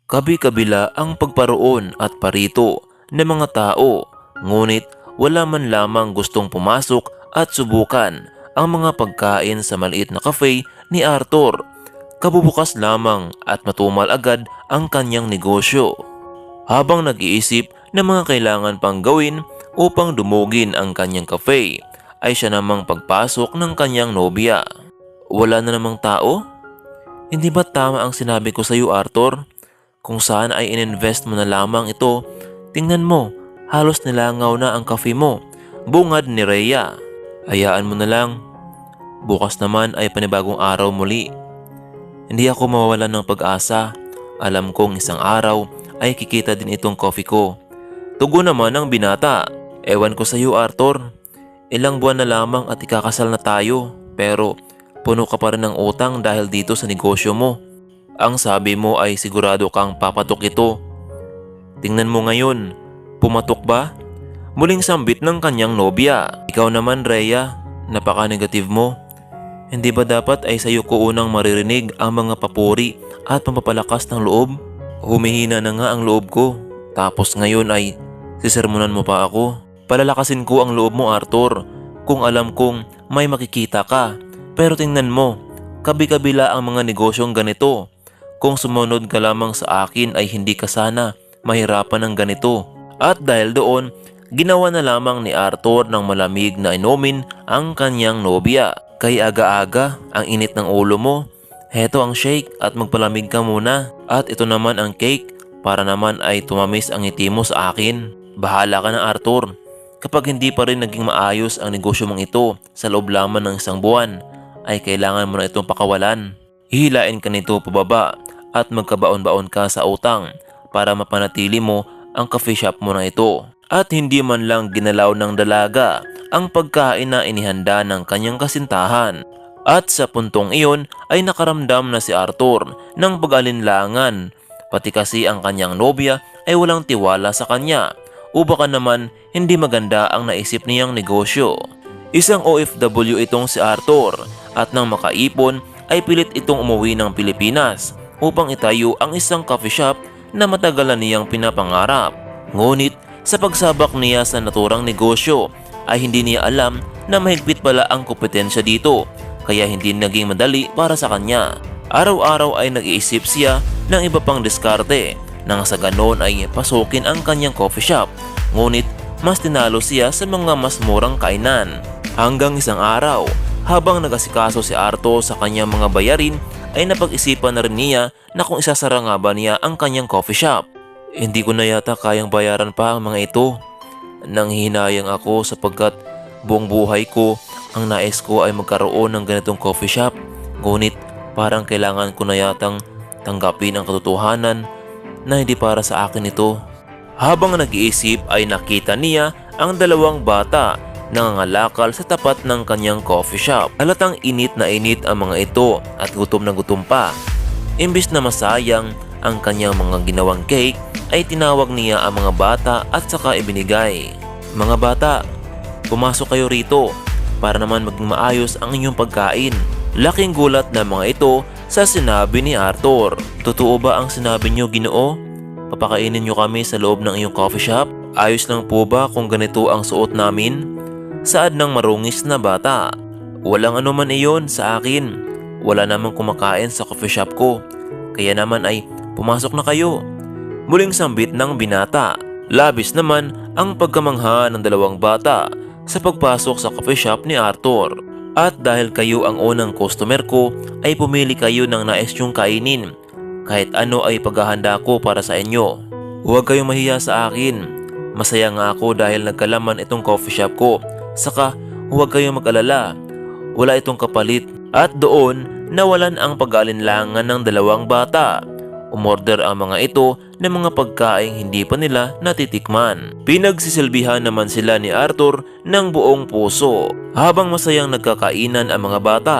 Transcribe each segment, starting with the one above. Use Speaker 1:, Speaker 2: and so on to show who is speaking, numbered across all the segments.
Speaker 1: Kabi-kabila ang pagparoon at parito ng mga tao, ngunit wala man lamang gustong pumasok at subukan ang mga pagkain sa maliit na cafe ni Arthur. Kabubukas lamang at matumal agad ang kanyang negosyo. Habang nag-iisip ng mga kailangan pang gawin upang dumugin ang kanyang cafe, ay siya namang pagpasok ng kanyang nobya. Wala na namang tao? Hindi ba tama ang sinabi ko sa iyo, Arthur? Kung saan ay ininvest mo na lamang ito, tingnan mo, halos nilangaw na ang cafe mo. Bungad ni Rhea. Hayaan mo na lang. Bukas naman ay panibagong araw muli. Hindi ako mawawalan ng pag-asa. Alam kong isang araw ay kikita din itong coffee ko. Tugon naman ng binata. Ewan ko sa iyo, Arthur. Ilang buwan na lamang at ikakasal na tayo, pero puno ka pa rin ng utang dahil dito sa negosyo mo. Ang sabi mo ay sigurado kang papatok ito. Tingnan mo ngayon, pumatok ba? Muling sambit ng kanyang nobya. Ikaw naman, Rhea, napaka-negative mo. Hindi ba dapat ay sayo ko unang maririnig ang mga papuri at pampapalakas ng loob? Humihina na nga ang loob ko, tapos ngayon ay sisermonan mo pa ako. Palalakasin ko ang loob mo, Arthur, kung alam kong may makikita ka. Pero tingnan mo, kabi-kabila ang mga negosyong ganito. Kung sumunod ka lamang sa akin ay hindi ka sana mahirapan ng ganito. At dahil doon, ginawa na lamang ni Arthur ng malamig na inumin ang kanyang nobya. Kay aga-aga ang init ng ulo mo. Heto ang shake at magpalamig ka muna. At ito naman ang cake para naman ay tumamis ang ngiti mo sa akin. Bahala ka na, Arthur. Kapag hindi pa rin naging maayos ang negosyo mong ito sa loob lamang ng isang buwan, ay kailangan mo na itong pakawalan. Hihilain ka nito pababa at magkabaon-baon ka sa utang para mapanatili mo ang coffee shop mo na ito. At hindi man lang ginalaw ng dalaga ang pagkain na inihanda ng kanyang kasintahan. At sa puntong iyon ay nakaramdam na si Arthur ng pag-alinlangan, pati kasi ang kanyang nobya ay walang tiwala sa kanya o baka naman hindi maganda ang naisip niyang negosyo. Isang OFW itong si Arthur at nang makaipon ay pilit itong umuwi ng Pilipinas upang itayo ang isang coffee shop na matagal na niyang pinapangarap. Ngunit sa pagsabak niya sa naturang negosyo ay hindi niya alam na mahigpit pala ang kompetensya dito, kaya hindi naging madali para sa kanya. Araw-araw ay nag-iisip siya ng iba pang diskarte nang sa ganon ay pasukin ang kanyang coffee shop. Ngunit mas tinalo siya sa mga mas murang kainan. Hanggang isang araw, habang nag-asikaso si Arthur sa kanyang mga bayarin, ay napag-isipan na rin niya na kung isasara nga ba niya ang kanyang coffee shop. Hindi ko na yata kayang bayaran pa ang mga ito. Nanghihinayang ako sapagkat buong buhay ko ang nais ko ay magkaroon ng ganitong coffee shop. Ngunit parang kailangan ko na yatang tanggapin ang katotohanan na hindi para sa akin ito. Habang nag-iisip ay nakita niya ang dalawang bata nangangalakal sa tapat ng kanyang coffee shop. Halatang init na init ang mga ito at gutom na gutom pa. Imbis na masayang ang kanyang mga ginawang cake, ay tinawag niya ang mga bata at saka ibinigay. Mga bata, pumasok kayo rito para naman maging maayos ang inyong pagkain. Laking gulat na mga ito sa sinabi ni Arthur. Totoo ba ang sinabi niyo, Ginoo? Papakainin niyo kami sa loob ng iyong coffee shop? Ayos lang po ba kung ganito ang suot namin? Saad ng marungis na bata. Walang anuman iyon sa akin. Wala namang kumakain sa coffee shop ko. Kaya naman ay pumasok na kayo. Muling sambit ng binata. Labis naman ang pagkamangha ng dalawang bata sa pagpasok sa coffee shop ni Arthur. At dahil kayo ang unang customer ko, ay pumili kayo ng nais niyong kainin. Kahit ano ay paghahanda ko para sa inyo. Huwag kayong mahiya sa akin. Masaya nga ako dahil nagkalaman itong coffee shop ko. Saka huwag kayong mag-alala. Wala itong kapalit. At doon nawalan ang pag-alinlangan ng dalawang bata. Umorder ang mga ito ng mga pagkaing hindi pa nila natitikman. Pinagsisilbihan naman sila ni Arthur ng buong puso. Habang masayang nagkakainan ang mga bata,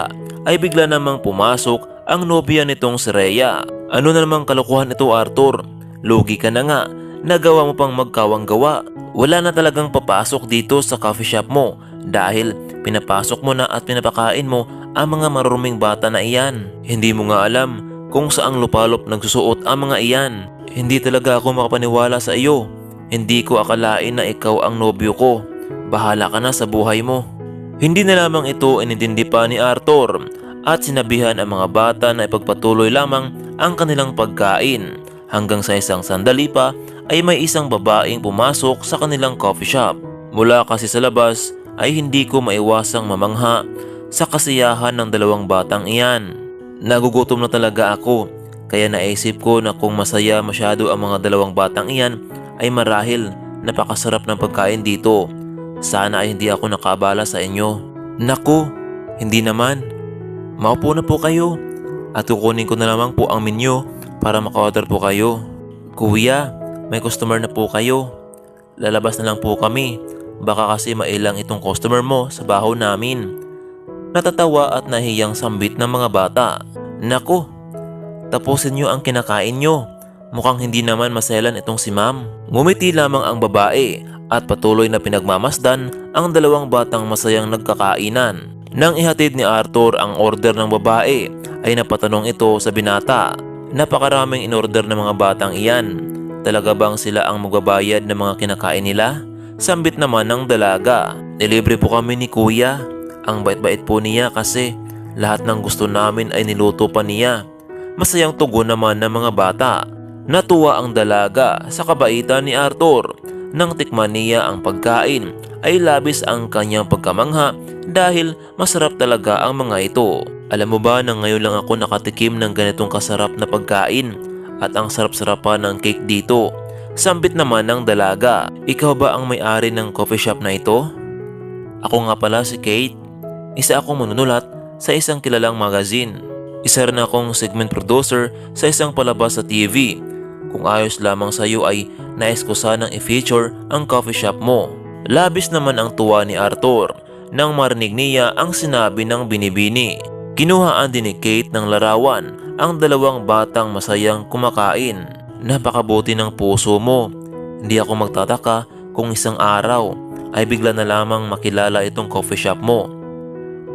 Speaker 1: ay bigla namang pumasok ang nobya nitong si Rhea. Ano na namang kalokohan ito, Arthur? Lugi ka na nga, nagawa mo pang magkawang gawa. Wala na talagang papasok dito sa coffee shop mo dahil pinapasok mo na at pinapakain mo ang mga maruruming bata na iyan. Hindi mo nga alam kung saang lupalop nagsusuot ang mga iyan. Hindi talaga ako makapaniwala sa iyo. Hindi ko akalain na ikaw ang nobyo ko. Bahala ka na sa buhay mo. Hindi na lamang ito inintindi pa ni Arthur at sinabihan ang mga bata na ipagpatuloy lamang ang kanilang pagkain hanggang sa isang sandali pa ay may isang babaeng pumasok sa kanilang coffee shop. Mula kasi sa labas ay hindi ko maiwasang mamangha sa kasiyahan ng dalawang batang iyan. Nagugutom na talaga ako kaya naisip ko na kung masaya masyado ang mga dalawang batang iyan ay marahil napakasarap ng pagkain dito. Sana ay hindi ako nakabala sa inyo. Naku, hindi naman. Maupo na po kayo at kukunin ko na lamang po ang menu para maka-order po kayo. Kuya, may customer na po kayo. Lalabas na lang po kami. Baka kasi mailang itong customer mo sa baho namin. Natatawa at nahiyang sambit ng mga bata. Naku, tapusin nyo ang kinakain nyo. Mukhang hindi naman maselan itong si ma'am. Ngumiti lamang ang babae at patuloy na pinagmamasdan ang dalawang batang masayang nagkakainan. Nang ihatid ni Arthur ang order ng babae ay napatanong ito sa binata. Napakaraming inorder ng mga batang iyan. Talaga bang sila ang magbabayad ng mga kinakain nila? Sambit naman ng dalaga. Nilibre po kami ni kuya. Ang bait-bait po niya kasi lahat ng gusto namin ay niluto pa niya. Masayang tugon naman ng mga bata. Natuwa ang dalaga sa kabaitan ni Arthur. Nang tikman niya ang pagkain ay labis ang kanyang pagkamangha dahil masarap talaga ang mga ito. Alam mo ba na ngayon lang ako nakatikim ng ganitong kasarap na pagkain at ang sarap-sarapan ng cake dito. Sambit naman ng dalaga. Ikaw ba ang may-ari ng coffee shop na ito? Ako nga pala si Kate. Isa akong manunulat sa isang kilalang magazine. Isa rin akong segment producer sa isang palabas sa TV. Kung ayos lamang sa iyo ay nais ko sanang i-feature ang coffee shop mo. Labis naman ang tuwa ni Arthur nang marinig niya ang sinabi ng binibini. Kinuhaan din ni Kate ng larawan ang dalawang batang masayang kumakain. Napakabuti ng puso mo. Hindi ako magtataka kung isang araw ay bigla na lamang makilala itong coffee shop mo.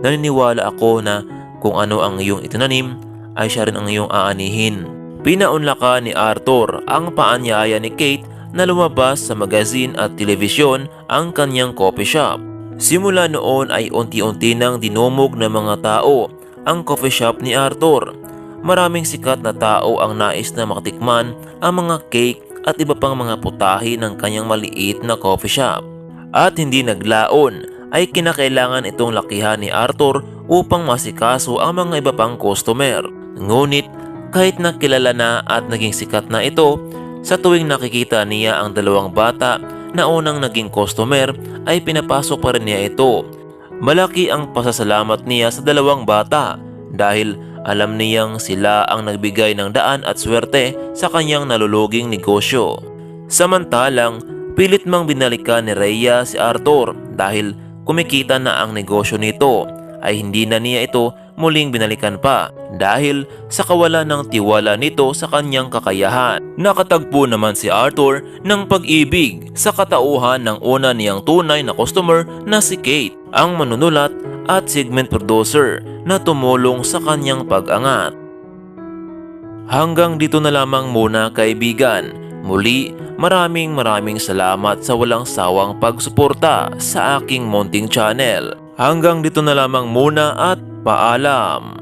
Speaker 1: Naniniwala ako na kung ano ang iyong itinanim ay siya rin ang iyong aanihin. Pinaunlakan ni Arthur ang paanyaya ni Kate na lumabas sa magazine at telebisyon ang kanyang coffee shop. Simula noon ay unti-unti nang dinumog ng mga tao ang coffee shop ni Arthur. Maraming sikat na tao ang nais na makatikman ang mga cake at iba pang mga putahe ng kanyang maliit na coffee shop. At hindi naglaon ay kinakailangan itong lakihan ni Arthur upang masikaso ang mga iba pang customer. Ngunit kahit na kilala na at naging sikat na ito, sa tuwing nakikita niya ang dalawang bata na unang naging customer ay pinapasok pa rin niya ito. Malaki ang pasasalamat niya sa dalawang bata dahil alam niyang sila ang nagbigay ng daan at swerte sa kanyang naluluging negosyo. Samantalang pilit mang binalikan ni Rhea si Arthur dahil kumikita na ang negosyo nito ay hindi na niya ito muling binalikan pa dahil sa kawalan ng tiwala nito sa kanyang kakayahan. Nakatagpo naman si Arthur ng pag-ibig sa katauhan ng una niyang tunay na customer na si Kate, ang manunulat at segment producer na tumulong sa kanyang pag-angat. Hanggang dito na lamang muna kaibigan. Muli, maraming salamat sa walang sawang pagsuporta sa aking munting channel. Hanggang dito na lamang muna at paalam.